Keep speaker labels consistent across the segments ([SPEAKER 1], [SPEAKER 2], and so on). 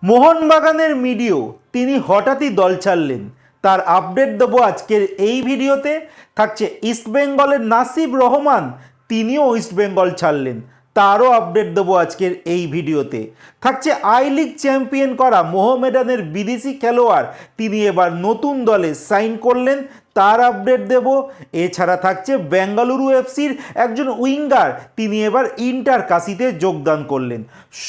[SPEAKER 1] মোহনবাগানের মিডিও তিনি হঠাৎই দল ছাড়লেন। তার আপডেট দেবো আজকের এই ভিডিওতে। থাকছে ইস্টবেঙ্গলের নাসিব রহমান, তিনিও ইস্টবেঙ্গল ছাড়লেন, তারও আপডেট দেবো আজকের এই ভিডিওতে। থাকছে আই লিগ চ্যাম্পিয়ন করা মোহামেডানের বিদেশি খেলোয়াড়, তিনি এবার নতুন দলে সাইন করলেন, তার আপডেট দেব। এছাড়া থাকছে বেঙ্গালুরু এফসির একজন উইঙ্গার, তিনি এবার ইন্টার কাশিতে যোগদান করলেন।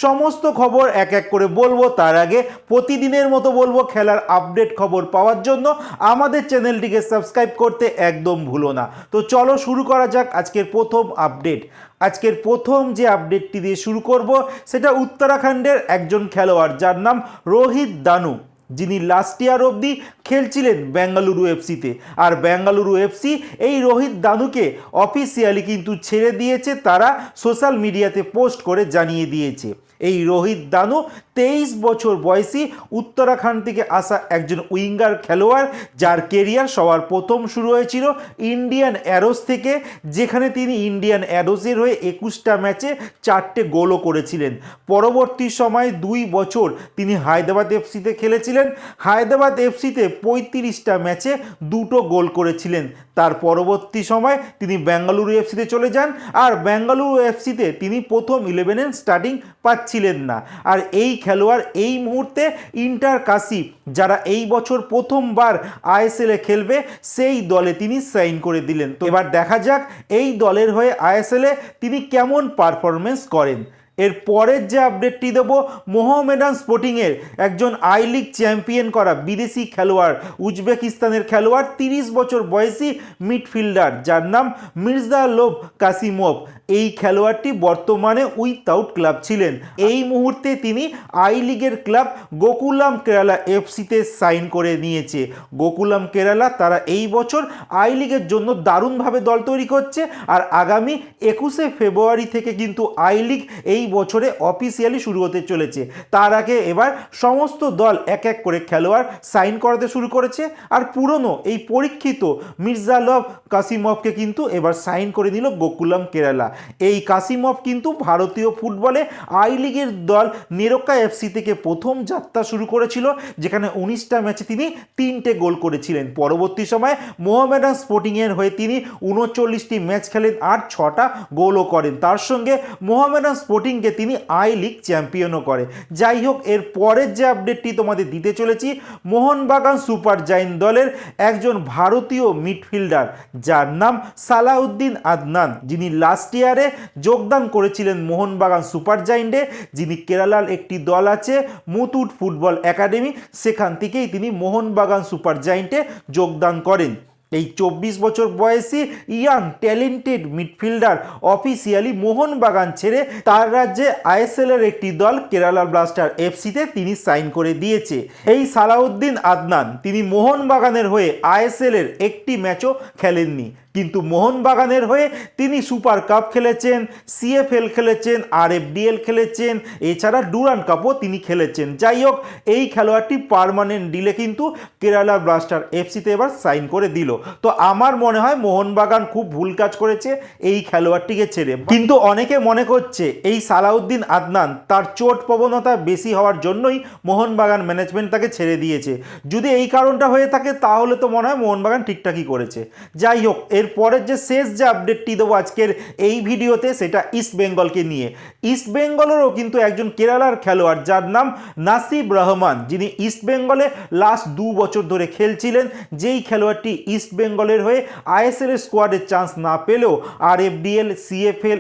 [SPEAKER 1] সমস্ত খবর এক এক করে বলবো। তার আগে প্রতিদিনের মতো বলবো, খেলার আপডেট খবর পাওয়ার জন্য আমাদের চ্যানেলটিকে সাবস্ক্রাইব করতে একদম ভুলো না। তো চলো শুরু করা যাক আজকের প্রথম আপডেট। আজকের প্রথম যে আপডেটটি দিয়ে শুরু করব সেটা উত্তরাখণ্ডের একজন খেলোয়াড়, যার নাম রোহিত দানু, যিনি লাস্ট ইয়ার অবধি খেলছিলেন বেঙ্গালুরু এফসিতে। আর বেঙ্গালুরু এফসি এই রোহিত দানুকে অফিসিয়ালি কিন্তু ছেড়ে দিয়েছে, তারা সোশ্যাল মিডিয়াতে পোস্ট করে জানিয়ে দিয়েছে। এই রোহিত দানু 23 বছর বয়সী উত্তরাখণ্ড থেকে আসা একজন উইঙ্গার খেলোয়াড়, যার কেরিয়ার সবার প্রথম শুরু হয়েছিল ইন্ডিয়ান অ্যারোস থেকে, যেখানে তিনি ইন্ডিয়ান অ্যারোসের হয়ে 21টা ম্যাচে 4টে গোলও করেছিলেন। পরবর্তী সময়ে 2 বছর তিনি হায়দ্রাবাদ এফসিতে খেলেছিলেন। হায়দ্রাবাদ এফসিতে 35টা ম্যাচে 2টো গোল করেছিলেন। তার পরবর্তী সময় তিনি বেঙ্গালুরু এফসিতে চলে যান, আর বেঙ্গালুরু এফসিতে তিনি প্রথম 11-এ স্টার্টিং পাচ্ছিলেন না। আর এই খেলোয়াড় এই মুহূর্তে ইন্টার কাশি, যারা এই বছর প্রথমবার আইএসএলে খেলবে, সেই দলে তিনি সাইন করে দিলেন। তো এবার দেখা যাক এই দলের হয়ে আইএসএলে তিনি কেমন পারফরমেন্স করেন। এর পরের যে আপডেটটি দেবো, মোহামেডান স্পোর্টিংয়ের একজন আই লিগ চ্যাম্পিয়ন করা বিদেশি খেলোয়াড়, উজবেকিস্তানের খেলোয়াড়, 30 বছর বয়সী মিডফিল্ডার, যার নাম মির্জালোভ কাসিমোভ। এই খেলোয়াড়টি বর্তমানে উইথআউট ক্লাব ছিলেন। এই মুহূর্তে তিনি আই লিগের ক্লাব গোকুলাম কেরালা এফসিতে সাইন করে নিয়েছে। গোকুলাম কেরালা তারা এই বছর আই লিগের জন্য দারুণভাবে দল তৈরি করছে, আর আগামী 21শে ফেব্রুয়ারি থেকে কিন্তু আই লিগ এই বছরে অফিসিয়ালি শুরু হতে চলেছে। তার আগে এবার সমস্ত দল এক এক করে খেলোয়াড় সাইন করাতে শুরু করেছে, আর পুরনো এই পরীক্ষিত মির্জালোভ কাসিমভকে কিন্তু এবার সাইন করে নিল গোকুলাম কেরালা। এই কাসিমভ কিন্তু ভারতীয় ফুটবলে আই লিগের দল নেরোকা এফসি থেকে প্রথম যাত্রা শুরু করেছিল, যেখানে 19টা ম্যাচে তিনি 3টে গোল করেছিলেন। পরবর্তী সময় মোহামেডান স্পোর্টিংয়ের হয়ে তিনি 39টি ম্যাচ খেলেন আর 6টা গোলও করেন। তার সঙ্গে মোহামেডান স্পোর্টিংকে তিনি আই লিগ চ্যাম্পিয়নও করে। যাই হোক, এর পরের যে আপডেটটি তোমাদের দিতে চলেছি, মোহনবাগান সুপার জায়েন্ট দলের একজন ভারতীয় মিডফিল্ডার, যার নাম সালাউদ্দিন আদনান, যিনি লাস্ট ইয়ারে যোগদান করেছিলেন মোহনবাগান সুপার জায়েন্টে, যিনি কেরালার একটি দল আছে মুথুট ফুটবল একাডেমি, সেখান থেকেই তিনি মোহনবাগান সুপার জায়েন্টে যোগদান করেন। এই 24 বছর বয়সী young talented midfielder officially Mohun Bagan ছেড়ে তার রাজ্যে আইএসএলের একটি দল কেরালা ব্লাস্টার এফসিতে তিনি সাইন করে দিয়েছে। এই সালাউদ্দিন আদনান তিনি মোহনবাগানের হয়ে আইএসএলের একটি ম্যাচও খেলেননি, কিন্তু মোহনবাগানের হয়ে তিনি সুপার কাপ খেলেছেন, সিএফএল খেলেছেন, আরএফডিএল খেলেছেন, এছাড়া ডুরান্ড কাপও তিনি খেলেছেন। যাই হোক, এই খেলোয়াড়টি পার্মানেন্ট ডিলে কিন্তু কেরালা ব্লাস্টার এফসিতে এবার সাইন করে দিল। তো আমার মনে হয় মোহনবাগান খুব ভুল কাজ করেছে এই খেলোয়াড়টিকে ছেড়ে। কিন্তু অনেকে মনে করছে এই সালাউদ্দিন আদনান তার চোট প্রবণতা বেশি হওয়ার জন্যই মোহনবাগান ম্যানেজমেন্ট তাকে ছেড়ে দিয়েছে। যদি এই কারণটা হয়ে থাকে তাহলে তো মনে হয় মোহনবাগান ঠিকঠাকই করেছে। যাই হোক, এর পরের যে শেষ যে আপডেটটি দেবো আজকের এই ভিডিওতে, সেটা ইস্ট বেঙ্গলকে নিয়ে। ইস্ট বেঙ্গলেরও কিন্তু একজন কেরালার খেলোয়াড়, যার নাম নাসিব রহমান, যিনি ইস্ট বেঙ্গলে লাস্ট 2 বছর ধরে খেলছিলেন। যেই খেলোয়াড়টি ইস্ট বেঙ্গলের হয়ে আইএসএল স্কোয়াডের চান্স না পেলেও আরএফডিএল, সিএফএল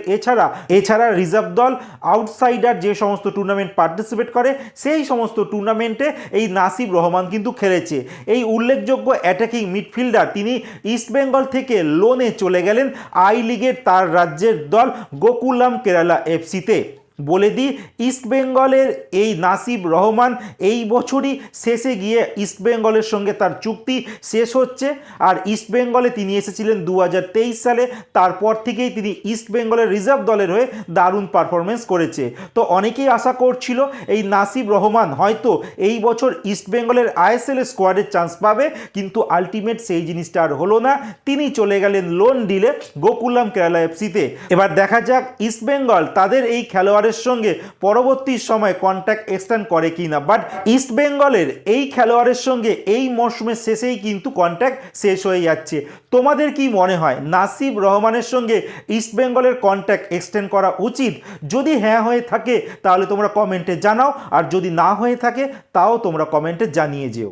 [SPEAKER 1] এছাড়া রিজার্ভ দল, আউটসাইডার যে সমস্ত টুর্নামেন্ট পার্টিসিপেট করে, সেই সমস্ত টুর্নামেন্টে এই নাসিব রহমান কিন্তু খেলেছে। এই উল্লেখযোগ্য অ্যাটাকিং মিডফিল্ডার তিনি ইস্ট বেঙ্গল থেকে লোনে চলে গেলেন আই লিগের তার রাজ্যের দল গোকুলাম কেরালা এফসিতে। বলে দিই, ইস্টবেঙ্গলের এই নাসিব রহমান এই বছরই শেষে গিয়ে ইস্টবেঙ্গলের সঙ্গে তার চুক্তি শেষ হচ্ছে। আর ইস্টবেঙ্গলে তিনি এসেছিলেন 2023 সালে, তারপর থেকেই তিনি ইস্টবেঙ্গলের রিজার্ভ দলের হয়ে দারুণ পারফরমেন্স করেছে। তো অনেকেই আশা করছিল এই নাসিব রহমান হয়তো এই বছর ইস্টবেঙ্গলের আইএসএল স্কোয়াডের চান্স পাবে, কিন্তু আলটিমেট সেই জিনিসটা আর হলো না। তিনি চলে গেলেন লোন ডিলে গোকুলাম কেরালা এফসিতে। এবার দেখা যাক ইস্টবেঙ্গল তাদের এই খেলোয়াড়ের দলের সঙ্গে পরবর্তী সময় কন্ট্রাক্ট এক্সটেন্ড করে কি না। বাট ইস্টবেঙ্গলের এই খেলোয়াড়ের সঙ্গে এই মরশুমের শেষেই কিন্তু কন্ট্রাক্ট শেষ হয়ে যাচ্ছে। তোমাদের কি মনে হয় নাসিব রহমানের সঙ্গে ইস্টবেঙ্গলের কন্ট্রাক্ট এক্সটেন্ড করা উচিত? যদি হ্যাঁ হয়ে থাকে তাহলে তোমরা কমেন্টে জানাও, আর যদি না হয়ে থাকে তাও তোমরা কমেন্টে জানিয়ে যেও।